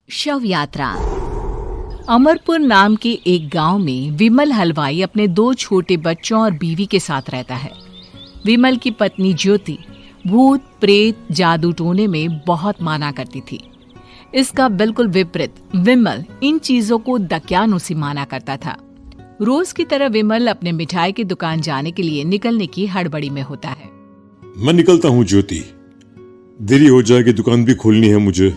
शव यात्रा। अमरपुर नाम के एक गांव में विमल हलवाई अपने 2 छोटे बच्चों और बीवी के साथ रहता है। विमल की पत्नी ज्योति भूत प्रेत जादू टोने में बहुत माना करती थी। इसका बिल्कुल विपरीत विमल इन चीजों को दक्यानुसी माना करता था। रोज की तरह विमल अपने मिठाई की दुकान जाने के लिए निकलने की हड़बड़ी में होता है। मैं निकलता हूँ ज्योति, देरी हो जाएगी, दुकान भी खोलनी है मुझे।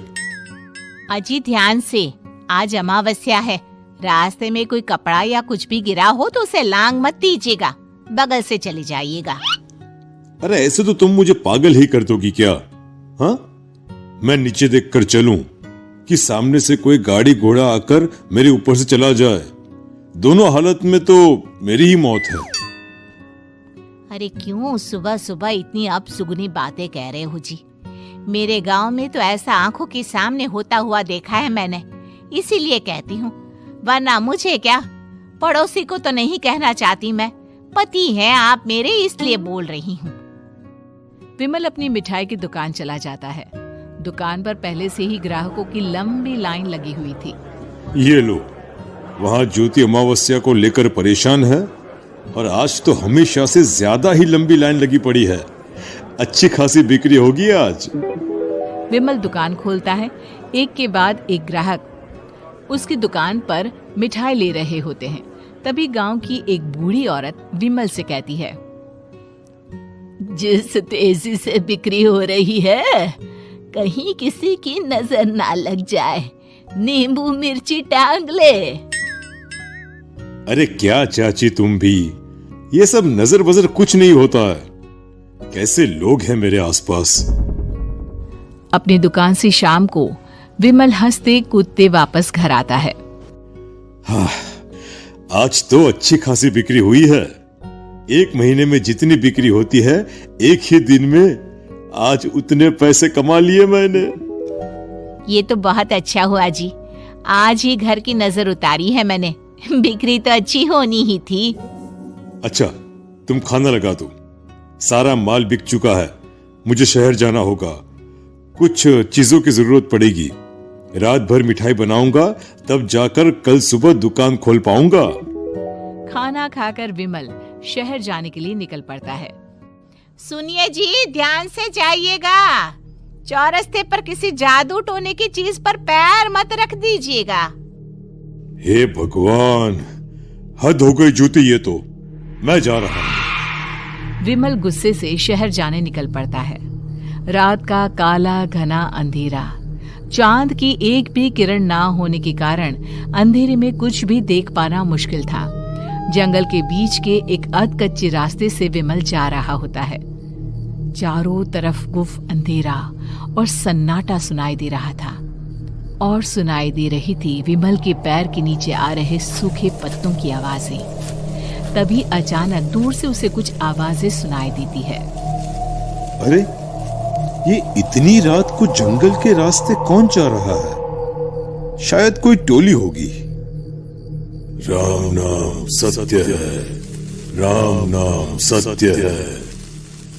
अजी ध्यान से, आज अमावस्या है। रास्ते में कोई कपड़ा या कुछ भी गिरा हो तो उसे लांग मत दीजिएगा, बगल से चली जाइएगा। अरे ऐसे तो तुम मुझे पागल ही कर दोगी क्या? हाँ, मैं नीचे देखकर चलूं कि सामने से कोई गाड़ी घोड़ा आकर मेरे ऊपर से चला जाए? दोनों हालत में तो मेरी ही मौत है। अरे क्यों सुबह सुबह इतनी अपसुगनी बातें कह रहे हो जी? मेरे गांव में तो ऐसा आंखों के सामने होता हुआ देखा है मैंने, इसीलिए कहती हूँ, वरना मुझे क्या, पड़ोसी को तो नहीं कहना चाहती मैं। पति हैं आप मेरे, इसलिए बोल रही हूँ। विमल अपनी मिठाई की दुकान चला जाता है। दुकान पर पहले से ही ग्राहकों की लंबी लाइन लगी हुई थी। ये लो, वहाँ ज्योति अमावस्या को लेकर परेशान है और आज तो हमेशा से ज्यादा ही लंबी लाइन लगी पड़ी है। अच्छी खासी बिक्री होगी आज। विमल दुकान खोलता है। एक के बाद एक ग्राहक उसकी दुकान पर मिठाई ले रहे होते हैं। तभी गांव की एक बूढ़ी औरत विमल से कहती है, जिस तेजी से बिक्री हो रही है, कहीं किसी की नजर ना लग जाए, नींबू मिर्ची टांग ले। अरे क्या चाची तुम भी, ये सब नजर बजर कुछ नहीं होता है। कैसे लोग हैं मेरे आसपास। अपनी दुकान से शाम को विमल हंसते कूदते वापस घर आता है। हाँ, आज तो अच्छी खासी बिक्री हुई है। एक महीने में जितनी बिक्री होती है, एक ही दिन में आज उतने पैसे कमा लिए मैंने। ये तो बहुत अच्छा हुआ जी, आज ही घर की नजर उतारी है मैंने। बिक्री तो अच्छी होनी ही थी। अच्छा, तुम खाना लगा दो, सारा माल बिक चुका है। मुझे शहर जाना होगा, कुछ चीजों की जरूरत पड़ेगी। रात भर मिठाई बनाऊंगा, तब जाकर कल सुबह दुकान खोल पाऊंगा। खाना खाकर विमल शहर जाने के लिए निकल पड़ता है। सुनिए जी, ध्यान से जाइएगा। चौरस्ते पर किसी जादू टोने की चीज पर पैर मत रख दीजिएगा। हे भगवान, हद हो गई ज्योति, ये तो मैं जा रहा हूं। विमल गुस्से से शहर जाने निकल पड़ता है। रात का काला घना अंधेरा, चांद की एक भी किरण ना होने के कारण अंधेरे में कुछ भी देख पाना मुश्किल था। जंगल के बीच के एक अधकच्चे रास्ते से विमल जा रहा होता है। चारों तरफ गुफ अंधेरा और सन्नाटा सुनाई दे रहा था, और सुनाई दे रही थी विमल के पैर के नीचे आ रहे सूखे पत्तों की आवाजें। तभी अचानक दूर से उसे कुछ आवाजें सुनाई देती है। अरे, ये इतनी रात को जंगल के रास्ते कौन जा रहा है? शायद कोई टोली होगी। राम नाम सत्य है, राम नाम सत्य है,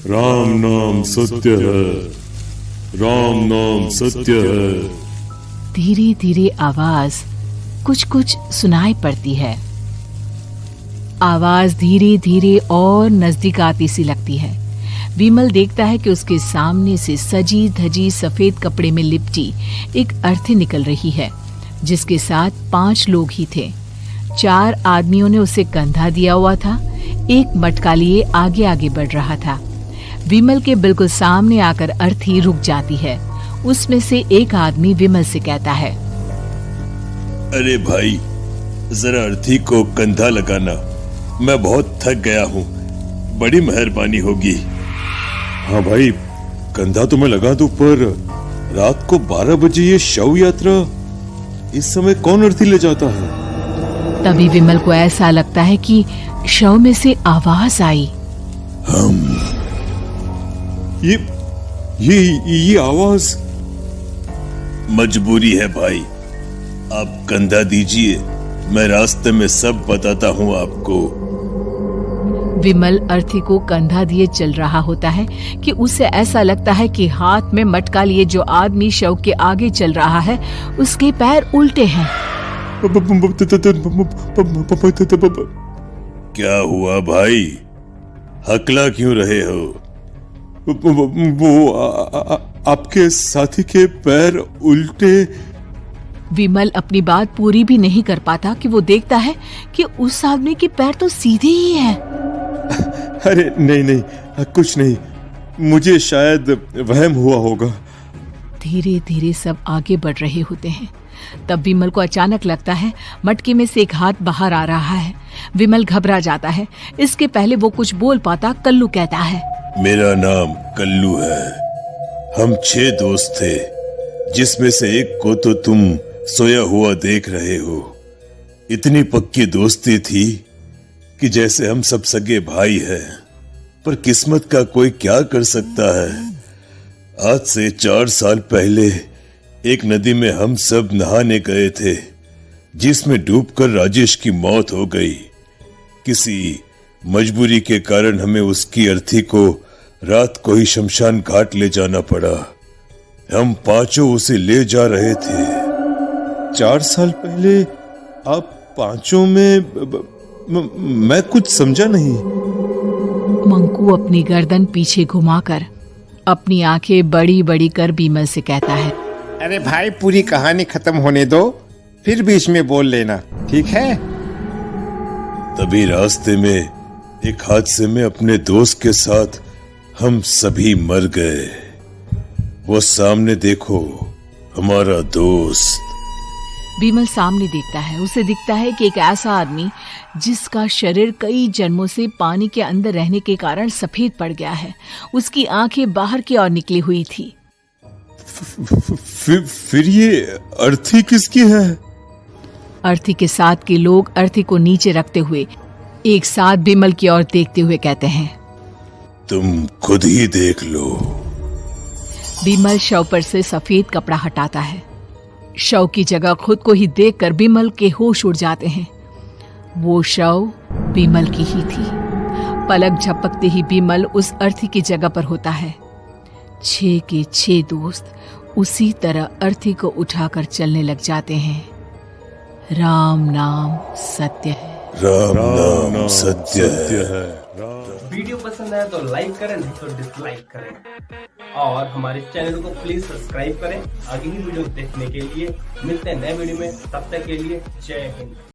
राम नाम सत्य है, राम नाम सत्य है। धीरे धीरे आवाज कुछ कुछ सुनाई पड़ती है। आवाज धीरे धीरे और नजदीक आती सी लगती है। विमल देखता है कि उसके सामने से सजी धजी सफेद कपड़े में लिपटी एक अर्थी निकल रही है, जिसके साथ 5 लोग ही थे। 4 आदमियों ने उसे कंधा दिया हुआ था। एक मटका लिए आगे आगे बढ़ रहा था। विमल के बिल्कुल सामने आकर अर्थी रुक जाती है। उसमें से एक आदमी विमल से कहता है, अरे भाई, जरा अर्थी को कंधा लगाना, मैं बहुत थक गया हूँ, बड़ी मेहरबानी होगी। हाँ भाई, कंधा तो मैं लगा दूं, पर रात को 12 बजे ये शव यात्रा, इस समय कौन अर्थी ले जाता है? तभी विमल को ऐसा लगता है कि शव में से आवाज आई, ये आवाज। मजबूरी है भाई, आप कंधा दीजिए, मैं रास्ते में सब बताता हूँ आपको। विमल अर्थी को कंधा दिए चल रहा होता है कि उसे ऐसा लगता है कि हाथ में मटका लिए जो आदमी शव के आगे चल रहा है उसके पैर उल्टे हैं। क्या हुआ भाई, हकला क्यों रहे हो? वो आपके साथी के पैर उल्टे। विमल अपनी बात पूरी भी नहीं कर पाता कि वो देखता है कि उस आदमी के पैर तो सीधे ही हैं। अरे नहीं, कुछ नहीं, मुझे शायद वहम हुआ होगा। धीरे धीरे सब आगे बढ़ रहे होते हैं। तब विमल को अचानक लगता है मटके में से एक हाथ बाहर आ रहा है। विमल घबरा जाता है। इसके पहले वो कुछ बोल पाता, कल्लू कहता है, मेरा नाम कल्लू है। हम 6 दोस्त थे, जिसमें से एक को तो तुम सोया हुआ देख रहे हो। इतनी पक्की दोस्ती थी कि जैसे हम सब सगे भाई हैं। पर किस्मत का कोई क्या कर सकता है। आज से 4 साल पहले एक नदी में हम सब नहाने गए थे, जिसमें डूबकर राजेश की मौत हो गई। किसी मजबूरी के कारण हमें उसकी अर्थी को रात को ही शमशान घाट ले जाना पड़ा। हम 5 उसे ले जा रहे थे। 4 साल पहले आप 5 में मैं कुछ समझा नहीं। मंकू अपनी गर्दन पीछे घुमाकर अपनी आंखें बड़ी बड़ी कर विमल से कहता है, अरे भाई, पूरी कहानी खत्म होने दो, फिर बीच में बोल लेना, ठीक है? तभी रास्ते में एक हादसे में अपने दोस्त के साथ हम सभी मर गए। वो सामने देखो, हमारा दोस्त। विमल सामने देखता है। उसे दिखता है कि एक ऐसा आदमी जिसका शरीर कई जन्मों से पानी के अंदर रहने के कारण सफेद पड़ गया है। उसकी आंखें बाहर की ओर निकली हुई थी। फिर ये अर्थी किसकी है? अर्थी के साथ के लोग अर्थी को नीचे रखते हुए एक साथ विमल की ओर देखते हुए कहते हैं, तुम खुद ही देख लो। विमल शव पर से सफेद कपड़ा हटाता है। शव की जगह खुद को ही देखकर विमल के होश उड़ जाते हैं। वो शव विमल की ही थी। पलक झपकते ही विमल उस अर्थी की जगह पर होता है। 6 के 6 दोस्त उसी तरह अर्थी को उठाकर चलने लग जाते हैं। राम नाम सत्य है। राम नाम सत्य है। वीडियो पसंद आया तो लाइक करें, नहीं तो डिसलाइक करें और हमारे चैनल को प्लीज सब्सक्राइब करें। आगे की वीडियो देखने के लिए मिलते हैं नए वीडियो में। तब तक के लिए जय हिंद।